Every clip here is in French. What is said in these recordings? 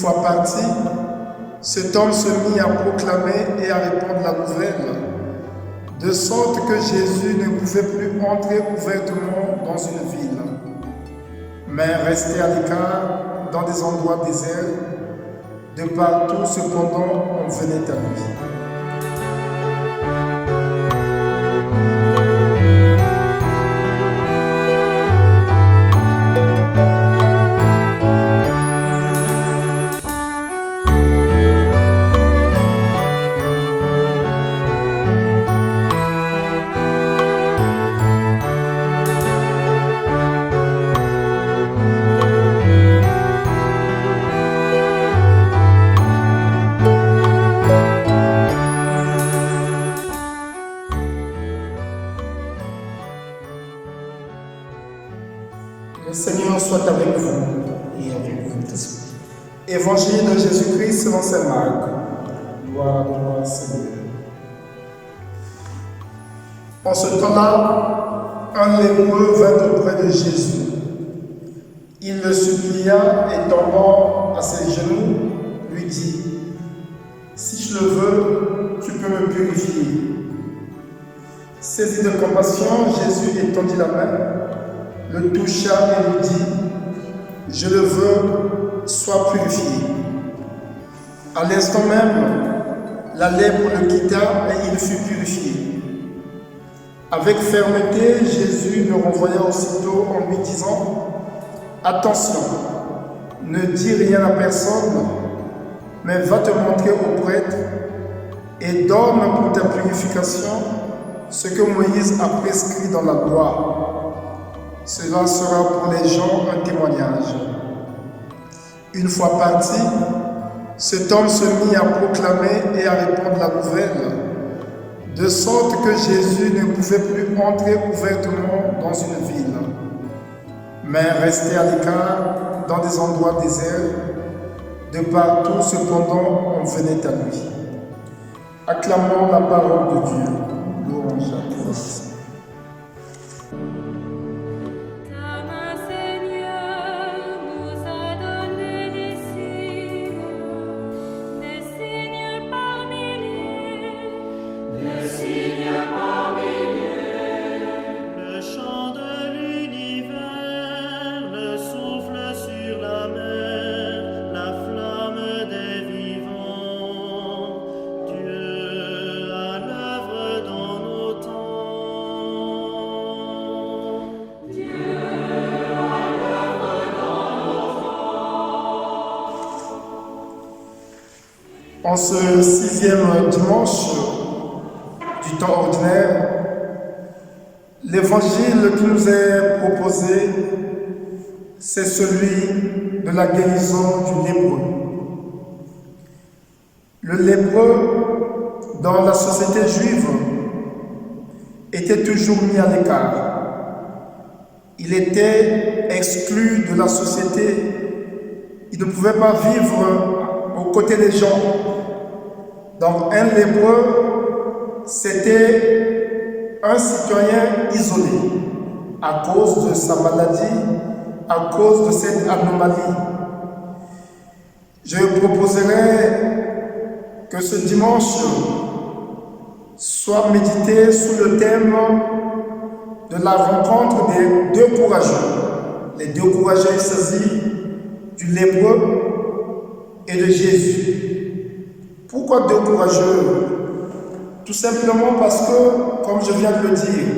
fois parti, cet homme se mit à proclamer et à répandre la nouvelle, de sorte que Jésus ne pouvait plus entrer ouvertement dans une ville, mais restait à l'écart dans des endroits déserts. De partout, cependant, on venait à lui. Le Seigneur soit avec vous et avec votre esprit. Évangile de Jésus-Christ selon saint Marc. Gloire à toi, Seigneur. En ce temps-là, un lépreux vint auprès de Jésus. Il le supplia et tombant à ses genoux, lui dit : Si je le veux, tu peux me purifier. Saisi de compassion, Jésus étendit la main, le toucha et lui dit : Je le veux, sois purifié. À l'instant même, la lèpre le quitta et il fut purifié. Avec fermeté, Jésus le renvoya aussitôt en lui disant : Attention, ne dis rien à personne, mais va te montrer au prêtre et donne pour ta purification ce que Moïse a prescrit dans la loi. Cela sera pour les gens un témoignage. Une fois parti, cet homme se mit à proclamer et à répandre la nouvelle, de sorte que Jésus ne pouvait plus entrer ouvertement dans une ville, mais restait à l'écart dans des endroits déserts. De partout, cependant, on venait à lui. Acclamons la parole de Dieu. Louange à toi, Seigneur. En ce 6e dimanche du temps ordinaire, l'évangile qui nous est proposé, c'est celui de la guérison du lépreux. Le lépreux, dans la société juive, était toujours mis à l'écart. Il était exclu de la société. Il ne pouvait pas vivre aux côtés des gens. Donc un lépreux, c'était un citoyen isolé à cause de sa maladie, à cause de cette anomalie. Je proposerai que ce dimanche soit médité sous le thème de la rencontre des deux courageux. Les deux courageux, il s'agit du lépreux et de Jésus. Pourquoi deux courageux? Tout simplement parce que, comme je viens de le dire,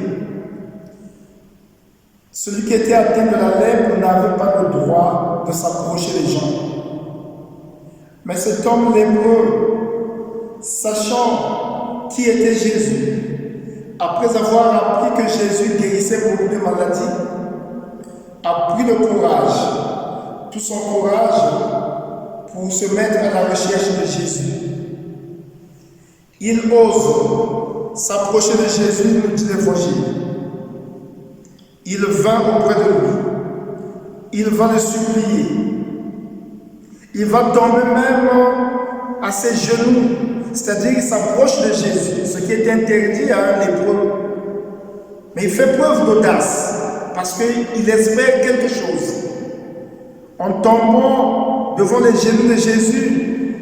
celui qui était atteint de la lèpre n'avait pas le droit de s'approcher des gens. Mais cet homme lépreux, sachant qui était Jésus, après avoir appris que Jésus guérissait beaucoup de maladies, a pris le courage, tout son courage, pour se mettre à la recherche de Jésus. Il ose s'approcher de Jésus, nous dit l'Évangile. Il vint auprès de lui. Il va le supplier. Il va tomber même à ses genoux. C'est-à-dire qu'il s'approche de Jésus, ce qui est interdit à un lépreux. Mais il fait preuve d'audace, parce qu'il espère quelque chose. En tombant devant les genoux de Jésus,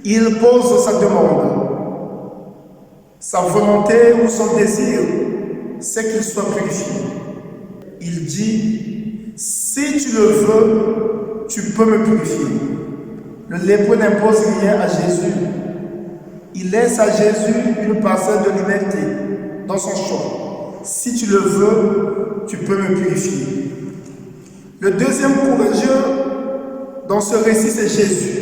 il pose sa demande. Sa volonté ou son désir, c'est qu'il soit purifié. Il dit, si tu le veux, tu peux me purifier. Le lépreux n'impose rien à Jésus. Il laisse à Jésus une parcelle de liberté dans son choix. Si tu le veux, tu peux me purifier. Le deuxième courageux dans ce récit, c'est Jésus.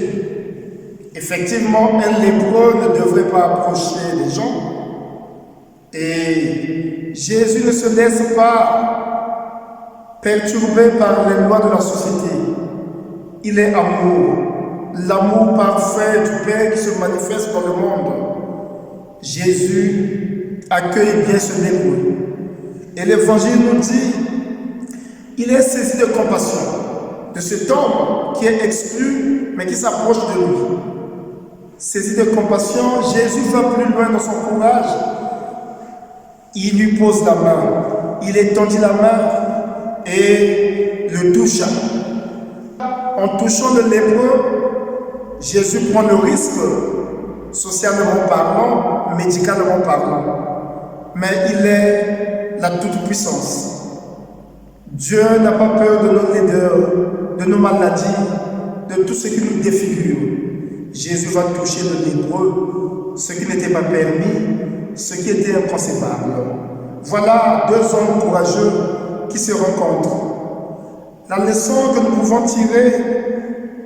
Effectivement, un lépreux ne devrait pas approcher les gens. Et Jésus ne se laisse pas perturber par les lois de la société. Il est amour. L'amour parfait du Père qui se manifeste dans le monde. Jésus accueille bien ce lépreux. Et l'Évangile nous dit, il est saisi de compassion de cet homme qui est exclu, mais qui s'approche de lui. Saisi de compassion, Jésus va plus loin dans son courage. Il lui pose la main, il étendit la main et le toucha. En touchant le lépreux, Jésus prend le risque, socialement parlant, médicalement parlant. Mais il est la toute-puissance. Dieu n'a pas peur de nos laideurs, de nos maladies, de tout ce qui nous défigure. Jésus va toucher le lépreux, ce qui n'était pas permis, ce qui était inconcevable. Voilà deux hommes courageux qui se rencontrent. La leçon que nous pouvons tirer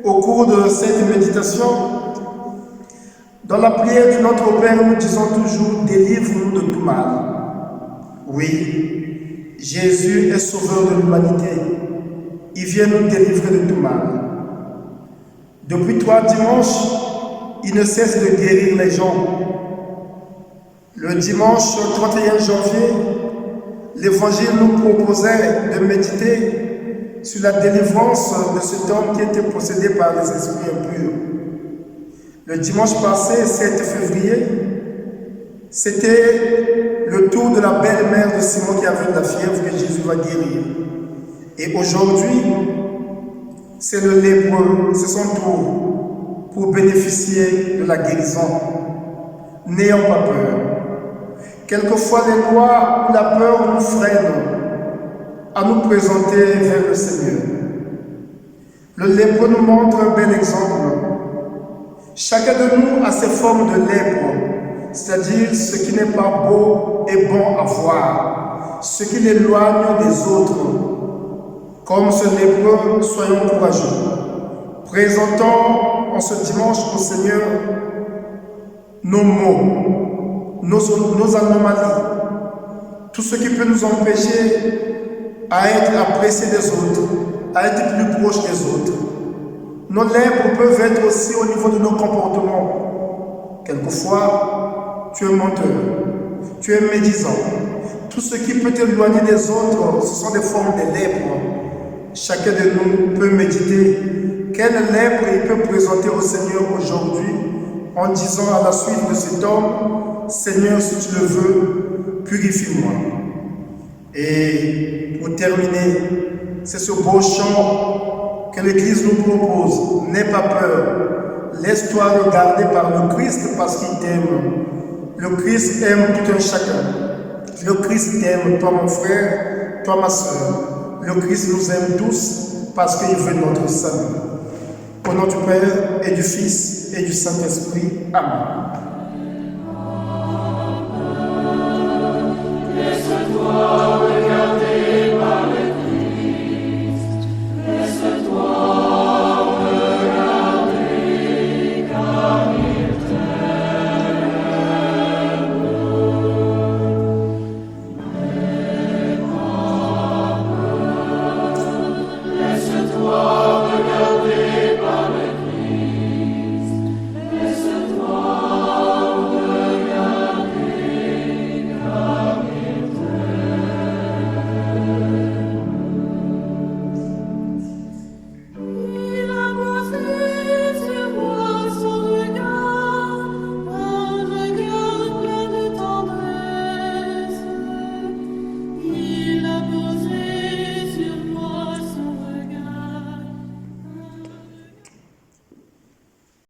au cours de cette méditation, dans la prière du Notre Père, nous disons toujours « Délivre-nous de tout mal ». Oui, Jésus est sauveur de l'humanité. Il vient nous délivrer de tout mal. Depuis 3 dimanches, il ne cesse de guérir les gens. Le dimanche 31 janvier, l'Évangile nous proposait de méditer sur la délivrance de cet homme qui était possédé par les esprits impurs. Le dimanche passé, 7 février, c'était le tour de la belle-mère de Simon qui avait de la fièvre que Jésus va guérir. Et aujourd'hui, c'est le lépreux, c'est son tour pour bénéficier de la guérison. N'ayons pas peur. Quelquefois, les lois ou la peur nous freinent à nous présenter vers le Seigneur. Le lépreux nous montre un bel exemple. Chacun de nous a ses formes de lèpre, c'est-à-dire ce qui n'est pas beau et bon à voir, ce qui l'éloigne des autres. Comme ce lépreux, soyons courageux. Présentons en ce dimanche au Seigneur nos maux, nos anomalies, tout ce qui peut nous empêcher à être appréciés des autres, à être plus proches des autres. Nos lèpres peuvent être aussi au niveau de nos comportements. Quelquefois, tu es menteur, tu es médisant. Tout ce qui peut t'éloigner des autres, ce sont des formes de lèpres. Chacun de nous peut méditer quelle lèpre il peut présenter au Seigneur aujourd'hui en disant à la suite de cet homme, Seigneur, si tu le veux, purifie-moi. Et pour terminer, c'est ce beau chant que l'Église nous propose. N'aie pas peur, laisse-toi regarder par le Christ parce qu'il t'aime. Le Christ aime tout un chacun. Le Christ t'aime, toi mon frère, toi ma soeur. Le Christ nous aime tous parce qu'il veut notre salut. Au nom du Père et du Fils et du Saint-Esprit. Amen.